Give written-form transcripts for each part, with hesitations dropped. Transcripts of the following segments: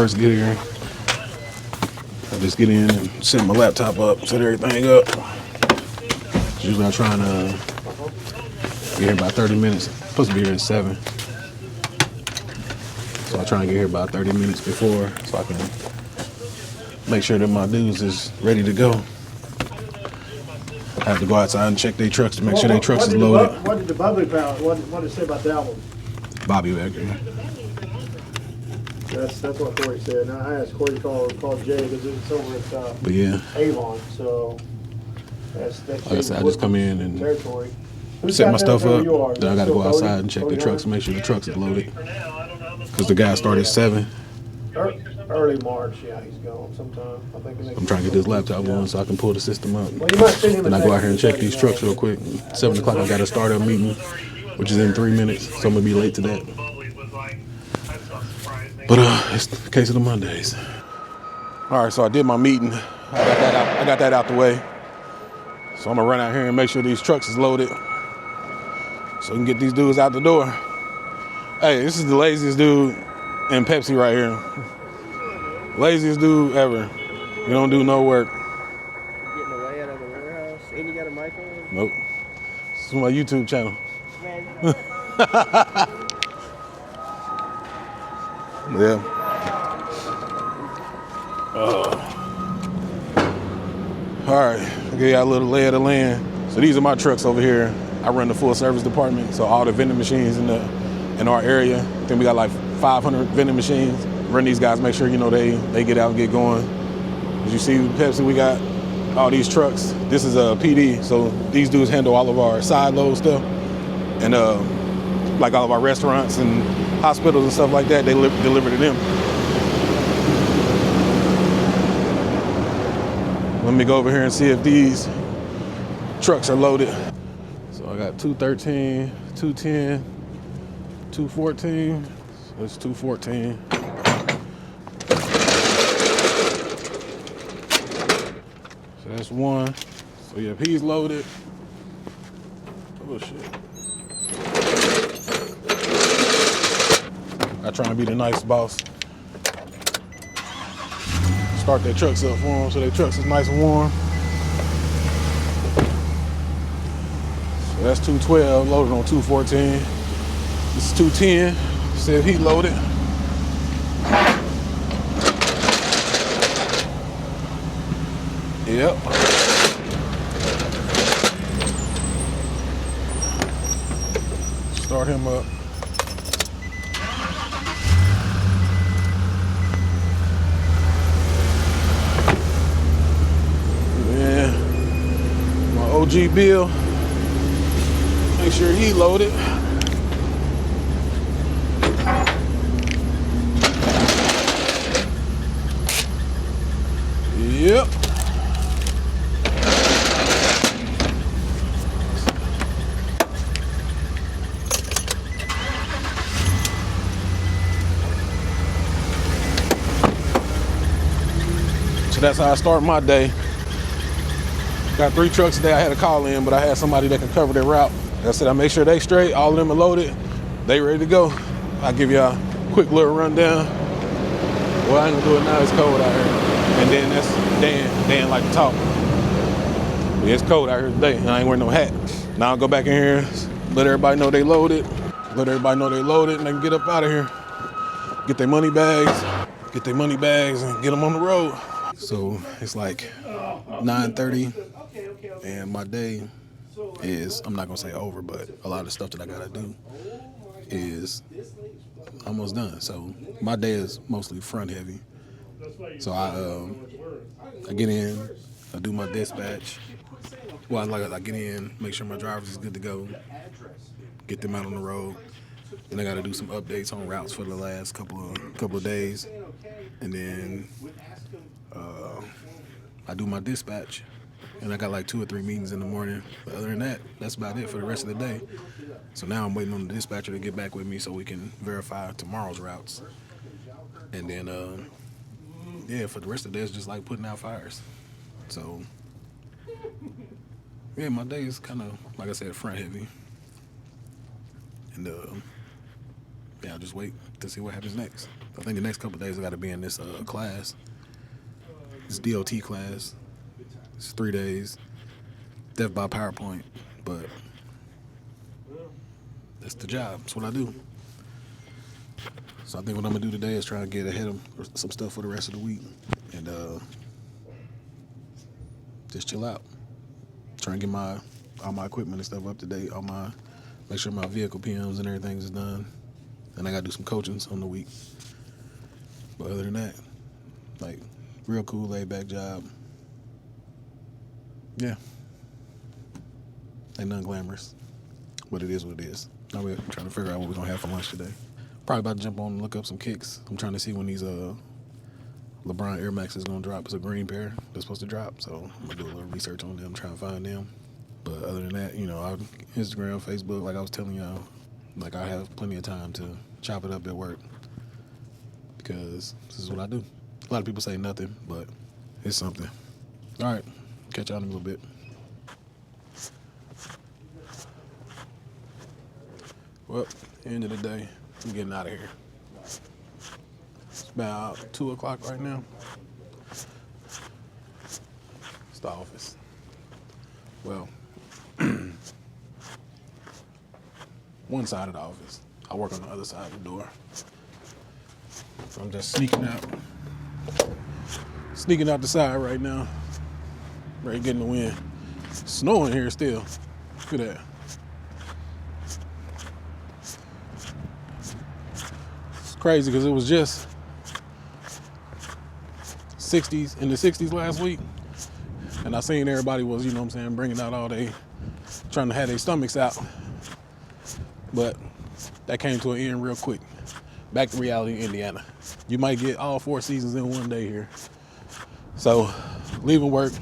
first get here, I just get in and set my laptop up, set everything up. Usually I try and get here about 30 minutes. I'm supposed to be here at 7. So I try and get here about 30 minutes before so I can make sure that my dudes is ready to go. I have to go outside and check their trucks to make sure their trucks is loaded. What did the Bobby pound? What did it say about the album? Bobby back there. That's what Corey said. Now I asked Corey to call Jay because it's over at But yeah, Avon. So that's like I said, I just come in and territory. set my stuff up. Then I got to go outside and check the trucks and make sure the trucks is loaded. Because the guy started at 7. Early March, yeah, he's gone sometime. I think I'm trying to get this laptop on so I can pull the system up. Well, you might send him Then I go out here and check these trucks real quick. 7 o'clock I got a startup meeting, which is in 3 minutes, so I'm gonna be late to that. But it's the case of the Mondays. All right, so I did my meeting. I got that out the way. So I'm gonna run out here and make sure these trucks is loaded so we can get these dudes out the door. Hey, this is the laziest dude in Pepsi right here. Laziest dude ever. You don't do no work. You're getting away out of the warehouse, and you got a mic on? Nope. This is my YouTube channel. Yeah. All right, I'll give y'all a little lay of the land. So these are my trucks over here. I run the full service department, so all the vending machines in our area. I think we got like 500 vending machines. Run these guys, make sure they get out and get going. As you see with Pepsi, we got all these trucks. This is a PD, so these dudes handle all of our side load stuff. And like all of our restaurants and hospitals and stuff like that, they deliver to them. Let me go over here and see if these trucks are loaded. So I got 213, 210, 214. So it's 214. So that's one. So yeah, he's loaded. Oh shit. I try to be the nice boss. Start their trucks up for them so their trucks is nice and warm. So that's 212 loaded on 214. This is 210. Said he loaded. Yep. Start him up. OG Bill, make sure he loaded. Yep. So that's how I start my day. Got 3 trucks today I had to call in, but I had somebody that can cover their route. Like I said, I make sure they straight, all of them are loaded, they ready to go. I'll give y'all a quick little rundown. Well, I ain't gonna do it now, it's cold out here. And then that's Dan like to talk. But it's cold out here today, and I ain't wearing no hat. Now I'll go back in here, let everybody know they loaded, and they can get up out of here. Get their money bags, and get them on the road. So it's like 9:30. And my day is, I'm not gonna say over, but a lot of stuff that I gotta do is almost done. So my day is mostly front heavy. So I get in, I do my dispatch. Well, I get in, make sure my drivers is good to go, get them out on the road. Then I gotta do some updates on routes for the last couple of days. And then I do my dispatch. And I got like 2 or 3 meetings in the morning. But other than that, that's about it for the rest of the day. So now I'm waiting on the dispatcher to get back with me so we can verify tomorrow's routes. And then, yeah, for the rest of the day, it's just like putting out fires. So, yeah, my day is kind of, like I said, front heavy. And yeah, I'll just wait to see what happens next. I think the next couple of days I got to be in this class, this DOT class. It's 3 days, death by PowerPoint, but that's the job. That's what I do. So I think what I'm gonna do today is try and get ahead of some stuff for the rest of the week, and just chill out. Try and get all my equipment and stuff up to date. Make sure my vehicle PMs and everything is done. And I gotta do some coachings on the week. But other than that, like, real cool, laid back job. Yeah. Ain't nothing glamorous, but it is what it is. Now we're trying to figure out what we're gonna have for lunch today. Probably about to jump on and look up some kicks. I'm trying to see when these LeBron Air Max is gonna drop. It's a green pair that's supposed to drop, so I'm gonna do a little research on them, try and find them. But other than that, Instagram, Facebook, like I was telling y'all, like I have plenty of time to chop it up at work because this is what I do. A lot of people say nothing, but it's something. All right, catch y'all in a little bit. Well, end of the day, I'm getting out of here. It's about 2 o'clock right now. It's the office. Well, one side of the office. I work on the other side of the door. So I'm just sneaking out the side right now. Ready to get in the wind. It's snowing here still. Look at that. It's crazy because it was just 60s, in the 60s last week. And I seen everybody was, bringing out all trying to have their stomachs out. But that came to an end real quick. Back to reality in Indiana. You might get all 4 seasons in one day here. So, leaving work,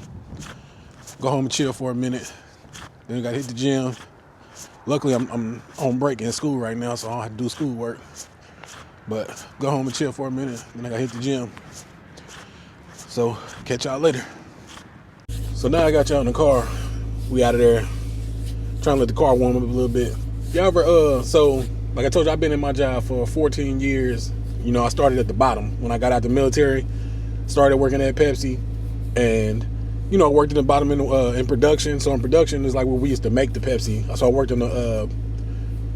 go home and chill for a minute. Then I got to hit the gym. Luckily, I'm on break in school right now, so I don't have to do school work. But go home and chill for a minute. Then I got to hit the gym. So, catch y'all later. So now I got y'all in the car. We out of there. Trying to let the car warm up a little bit. Y'all ever, so like I told you, I've been in my job for 14 years. I started at the bottom when I got out the military. Started working at Pepsi, and I worked at the bottom in production. So in production is like where we used to make the Pepsi. So I worked on the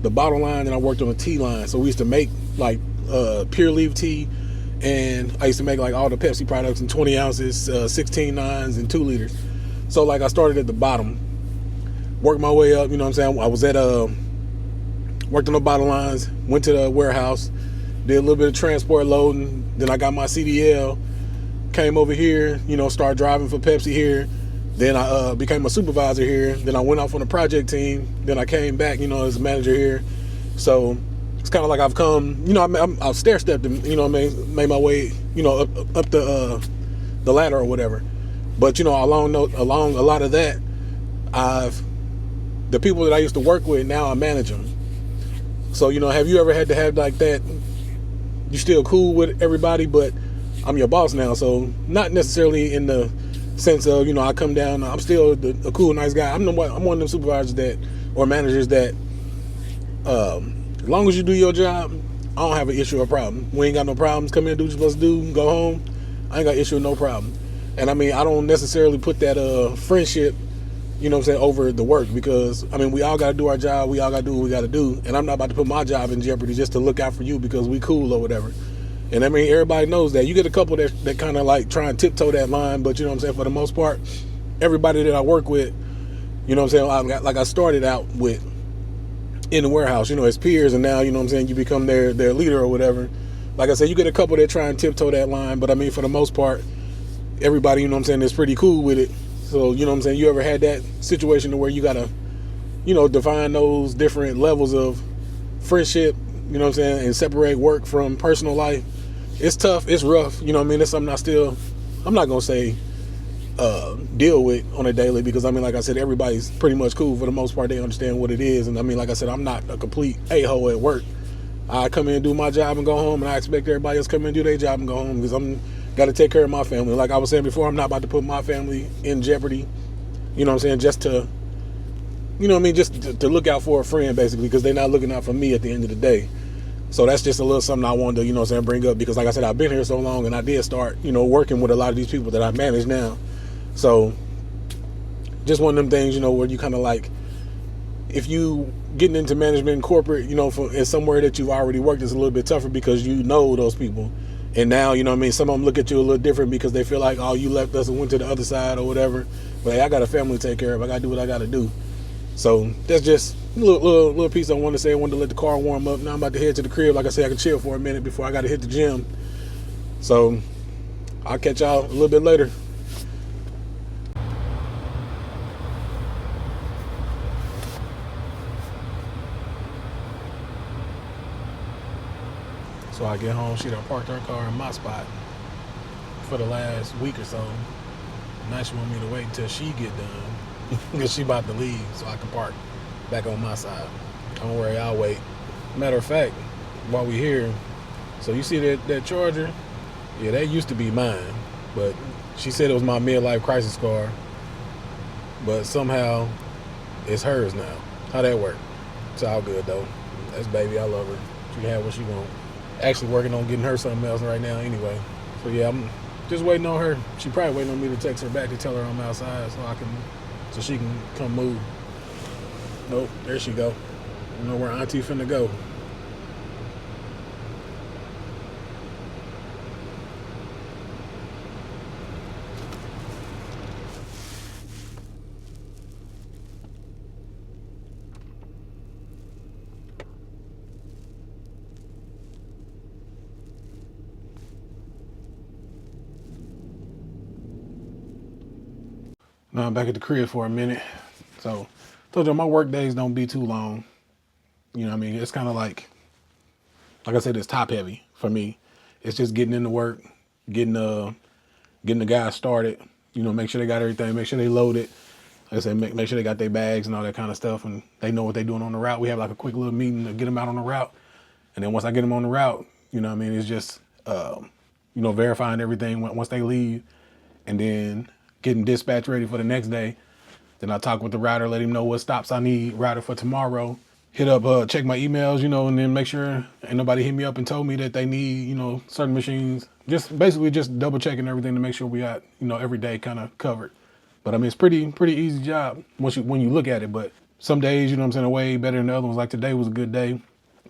bottle line, and I worked on the tea line. So we used to make like pure leaf tea, and I used to make like all the Pepsi products in 20 ounces, 16 nines, and 2 liters. So like I started at the bottom, worked my way up. I was at worked on the bottle lines, went to the warehouse, did a little bit of transport loading. Then I got my CDL, came over here, started driving for Pepsi here. Then I became a supervisor here. Then I went off on the project team. Then I came back, as a manager here. So it's kind of like I've come, I've stair-stepped and, made my way, up the ladder or whatever. But, along a lot of that, the people that I used to work with, now I manage them. So, have you ever had to have like that? You still cool with everybody, but I'm your boss now. So not necessarily in the sense of, I come down, I'm still a cool, nice guy. I'm one of them supervisors or managers that, as long as you do your job, I don't have an issue or problem. We ain't got no problems. Come in, do what you're supposed to do, go home. I ain't got issue with no problem. And I don't necessarily put that friendship, over the work, because we all gotta do our job, we all gotta do what we gotta do, and I'm not about to put my job in jeopardy just to look out for you because we cool or whatever. And everybody knows that. You get a couple that kind of like try and tiptoe that line, but for the most part, everybody that I work with, I started out with in the warehouse, as peers, and now, you become their leader or whatever. Like I said, you get a couple that try and tiptoe that line, but for the most part, everybody, is pretty cool with it. So, you ever had that situation where you gotta, define those different levels of friendship, and separate work from personal life? It's tough, it's rough, it's something I'm not gonna say deal with on a daily, because like I said, everybody's pretty much cool for the most part. They understand what it is, and like I said, I'm not a complete a-hole at work. I come in and do my job and go home, and I expect everybody else to come in and do their job and go home, because I'm got to take care of my family. Like I was saying before, I'm not about to put my family in jeopardy, just to, just to look out for a friend, basically, because they're not looking out for me at the end of the day. So that's just a little something I wanted to, you know what I'm saying, bring up, because like I said, I've been here so long and I did start, you know, working with a lot of these people that I manage now. So just one of them things, you know, where you kind of like, if you getting into management and corporate, you know, in somewhere that you've already worked, is a little bit tougher because you know those people. And now, you know what I mean, some of them look at you a little different because they feel like, oh, you left us and went to the other side or whatever. But hey, I got a family to take care of. I got to do what I got to do. So that's just a little piece I wanted to say. I wanted to let the car warm up. Now I'm about to head to the crib. Like I said, I can chill for a minute before I got to hit the gym. So I'll catch y'all a little bit later. So I get home, she done parked her car in my spot for the last week or so. Now she want me to wait until she get done because she about to leave so I can park back on my side. Don't worry, I'll wait. Matter of fact, while we here, so you see that Charger? Yeah, that used to be mine, but she said it was my midlife crisis car, but somehow it's hers now. How that work? It's all good though. That's baby, I love her. She can have what she want. Actually working on getting her something else right now anyway. So yeah, I'm just waiting on her. She probably waiting on me to text her back to tell her I'm outside so she can come move. Nope, there she go. You know where Auntie finna go. Now I'm back at the crib for a minute. So told you my work days don't be too long. You know what I mean? It's kind of like I said, it's top heavy for me. It's just getting into work, getting the guys started, you know, make sure they got everything, make sure they loaded. Like I said, make sure they got their bags and all that kind of stuff, and they know what they're doing on the route. We have like a quick little meeting to get them out on the route. And then once I get them on the route, you know what I mean, it's just, you know, verifying everything once they leave, and then getting dispatch ready for the next day. Then I talk with the router, let him know what stops I need router for tomorrow. Hit up, check my emails, you know, and then make sure ain't nobody hit me up and told me that they need, you know, certain machines. Just basically just double checking everything to make sure we got, you know, every day kind of covered. But I mean, it's pretty easy job when you look at it. But some days, you know what I'm saying, are way better than the other ones. Like today was a good day.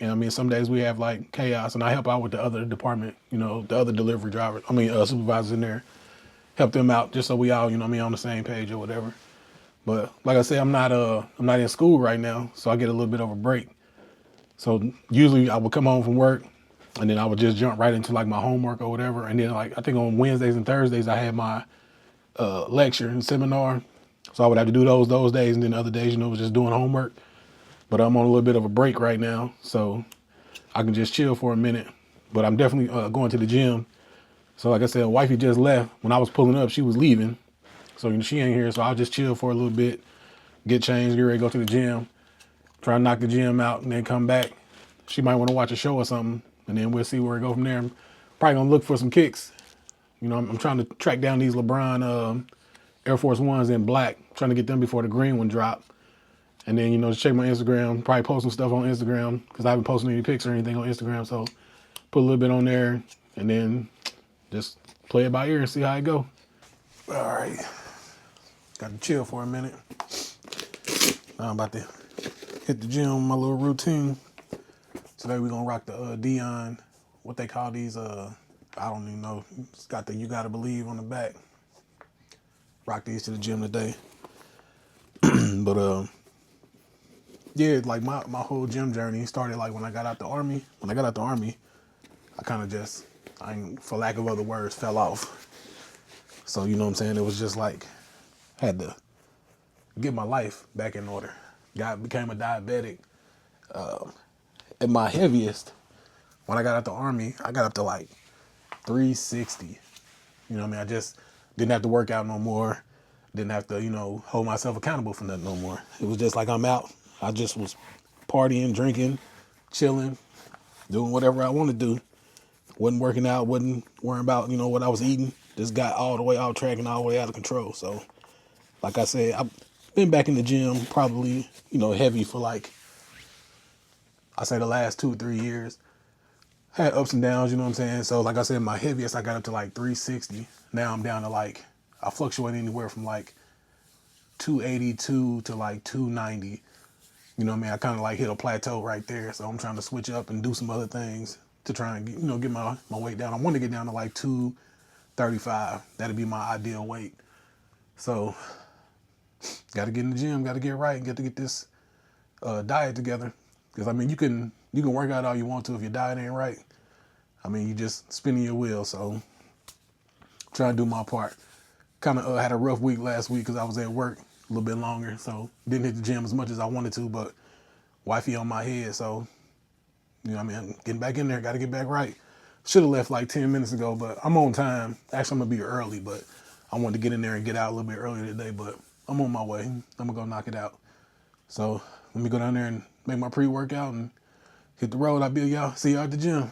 And I mean, some days we have like chaos, and I help out with the other department, you know, the other delivery drivers, supervisors in there, help them out just so we all, you know what I mean, on the same page or whatever. But like I said, I'm not in school right now, so I get a little bit of a break. So usually I would come home from work, and then I would just jump right into like my homework or whatever. And then like I think on Wednesdays and Thursdays I had my lecture and seminar, so I would have to do those days, and then other days, you know, was just doing homework. But I'm on a little bit of a break right now, so I can just chill for a minute. But I'm definitely going to the gym. So like I said, wifey just left. When I was pulling up, she was leaving. So you know, she ain't here, so I'll just chill for a little bit, get changed, get ready to go to the gym, try to knock the gym out, and then come back. She might want to watch a show or something, and then we'll see where we go from there. I'm probably gonna look for some kicks. You know, I'm trying to track down these LeBron Air Force Ones in black, trying to get them before the green one drop. And then, you know, check my Instagram, probably post some stuff on Instagram, because I haven't posted any pics or anything on Instagram. So put a little bit on there, and then just play it by ear and see how it go. All right. Got to chill for a minute. Now I'm about to hit the gym, my little routine. Today we're going to rock the Dion, what they call these, I don't even know. It's got the You Gotta Believe on the back. Rock these to the gym today. But yeah, like my whole gym journey started like when I got out the Army. When I got out the Army, I kind of just, for lack of other words, fell off. So, you know what I'm saying? It was just like, had to get my life back in order. Became a diabetic. At my heaviest, when I got out the Army, I got up to like 360. You know what I mean? I just didn't have to work out no more. Didn't have to, you know, hold myself accountable for nothing no more. It was just like I'm out. I just was partying, drinking, chilling, doing whatever I want to do. Wasn't working out, wasn't worrying about, you know, what I was eating. Just got all the way off track and all the way out of control. So, like I said, I've been back in the gym probably, you know, heavy for like, I say the last 2 or 3 years. had ups and downs, you know what I'm saying? So like I said, my heaviest I got up to like 360. Now I'm down to like, I fluctuate anywhere from like 282 to like 290. You know what I mean? I kind of like hit a plateau right there. So I'm trying to switch up and do some other things to try and get my weight down. I want to get down to like 235. That'd be my ideal weight. So got to get in the gym, got to get right, and get this diet together. Because I mean, you can work out all you want to if your diet ain't right. I mean, you just spinning your wheels. So trying to do my part. Kind of had a rough week last week because I was at work a little bit longer, so didn't hit the gym as much as I wanted to. But wifey on my head, so you know what I mean, I'm getting back in there. Got to get back right. Should have left like 10 minutes ago, but I'm on time. Actually, I'm gonna be early, but I wanted to get in there and get out a little bit earlier today. But I'm on my way. I'm gonna go knock it out. So let me go down there and make my pre-workout and hit the road. I'll see y'all at the gym.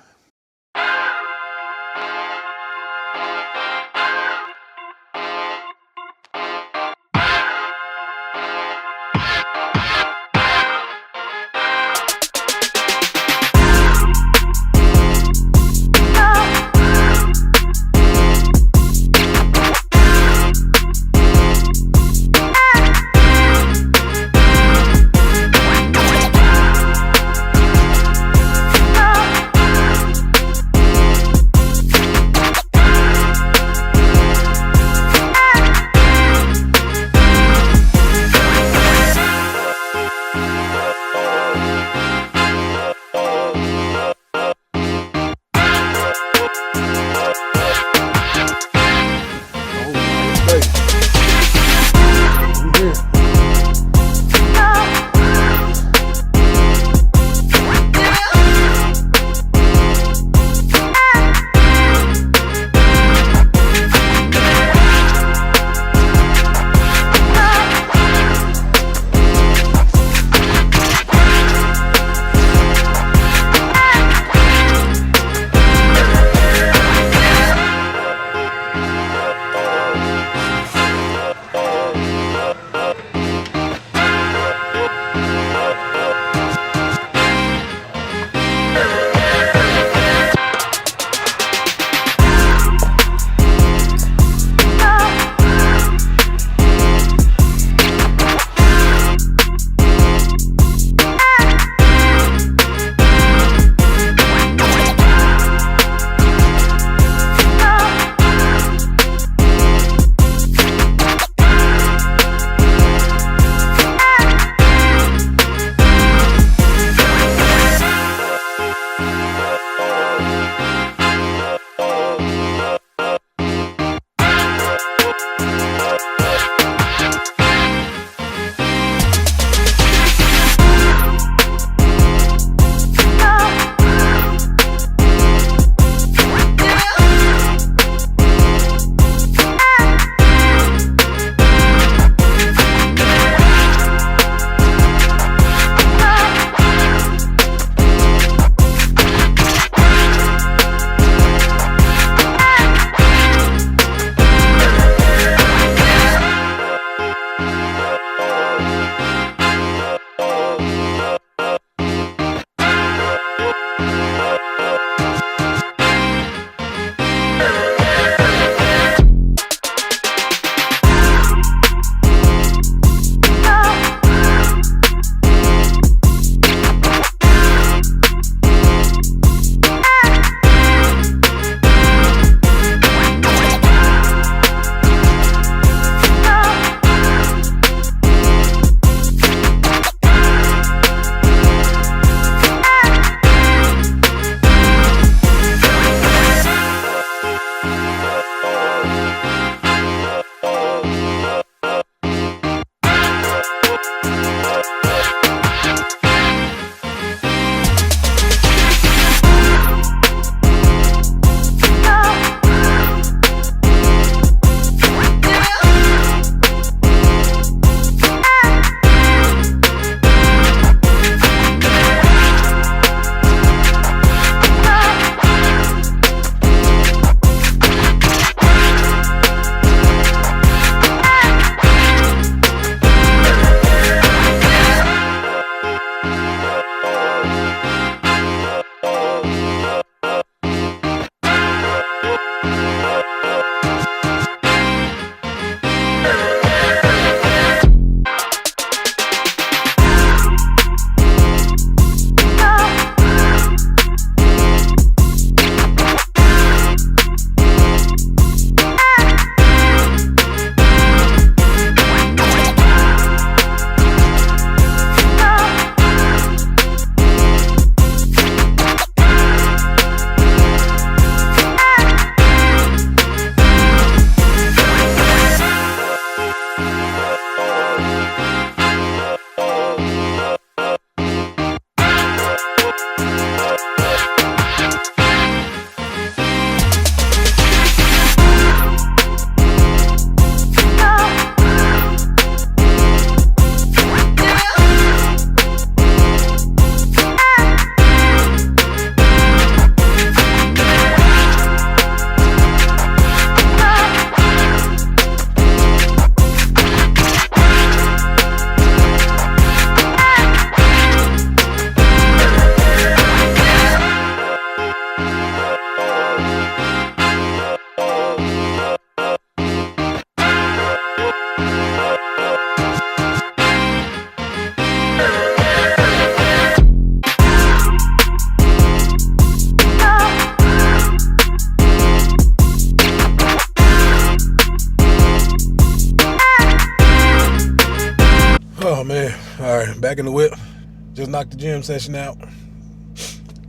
knocked the gym session out.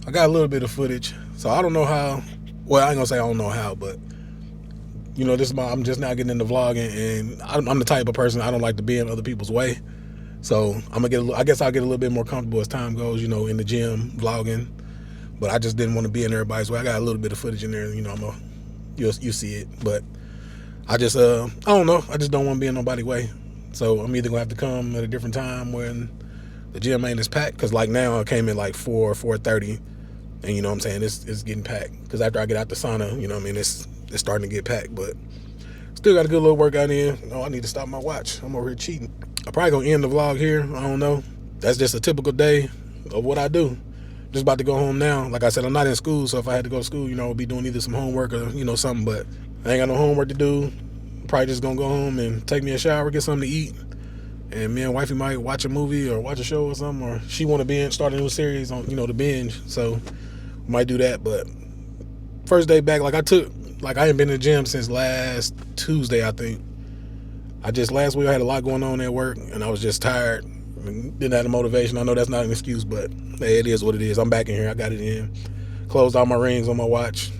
I got a little bit of footage, so I don't know how. Well, I ain't gonna say I don't know how, but you know, I'm just now getting into vlogging, and I'm the type of person I don't like to be in other people's way. So I'm gonna I guess I'll get a little bit more comfortable as time goes, you know, in the gym vlogging. But I just didn't want to be in everybody's way. I got a little bit of footage in there, you know. You see it, but I just I don't know. I just don't want to be in nobody's way. So I'm either gonna have to come at a different time when the gym ain't as packed. Cause like now I came in like 4:30, and you know what I'm saying, it's getting packed. Cause after I get out the sauna, you know what I mean, it's starting to get packed. But still got a good little workout in. Oh, I need to stop my watch. I'm over here cheating. I'm probably gonna end the vlog here. I don't know. That's just a typical day of what I do. Just about to go home now. Like I said, I'm not in school, so if I had to go to school, you know, I'll be doing either some homework or, you know, something. But I ain't got no homework to do. Probably just gonna go home and take me a shower, get something to eat, and me and wifey might watch a movie or watch a show or something. Or she want to start a new series on, you know, the binge. So we might do that. But first day back, I ain't been to the gym since last Tuesday, I think. Last week I had a lot going on at work, and I was just tired. Didn't have the motivation. I know that's not an excuse, but hey, it is what it is. I'm back in here. I got it in. Closed all my rings on my watch.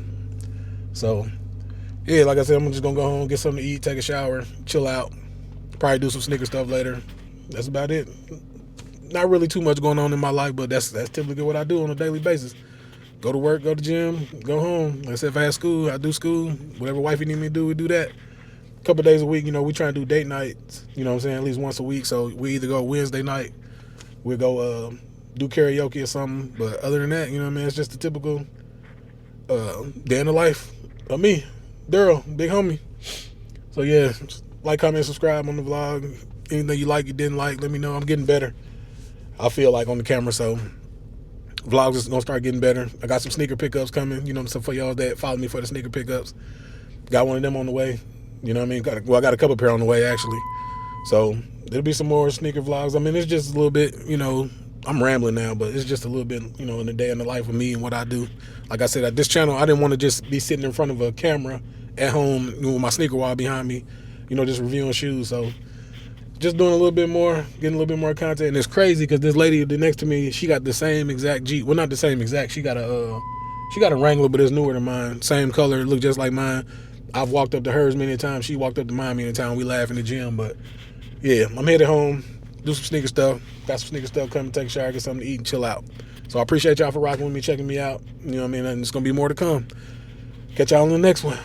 So, yeah, like I said, I'm just going to go home, get something to eat, take a shower, chill out. Probably do some sneaker stuff later. That's about it. Not really too much going on in my life, but that's typically what I do on a daily basis. Go to work, go to the gym, go home. Like I said, if I had school, I do school. Whatever wifey need me to do, we do that. Couple days a week, you know, we try and do date nights, you know what I'm saying, at least once a week. So we either go Wednesday night, we'll go do karaoke or something. But other than that, you know what I mean, it's just the typical day in the life of me, Daryl, big homie. So yeah, like, comment, subscribe on the vlog. Anything you like, you didn't like, let me know. I'm getting better, I feel like, on the camera. So vlogs is gonna start getting better. I got some sneaker pickups coming, you know, so for y'all that follow me for the sneaker pickups, got one of them on the way. You know what I mean? I got a couple pair on the way, actually. So there'll be some more sneaker vlogs. I mean, it's just a little bit, you know, I'm rambling now, but it's just a little bit, you know, in the day in the life of me and what I do. Like I said, at this channel, I didn't want to just be sitting in front of a camera at home, you know, with my sneaker wall behind me, you know, just reviewing shoes. So just doing a little bit more, getting a little bit more content. And it's crazy because this lady next to me, she got the same exact Jeep. Well, not the same exact. She got a Wrangler, but it's newer than mine. Same color, look just like mine. I've walked up to hers many times. She walked up to mine many times. We laugh in the gym. But yeah, I'm headed home, do some sneaker stuff. Got some sneaker stuff, come take a shower, get something to eat, and chill out. So I appreciate y'all for rocking with me, checking me out. You know what I mean? And it's going to be more to come. Catch y'all in the next one.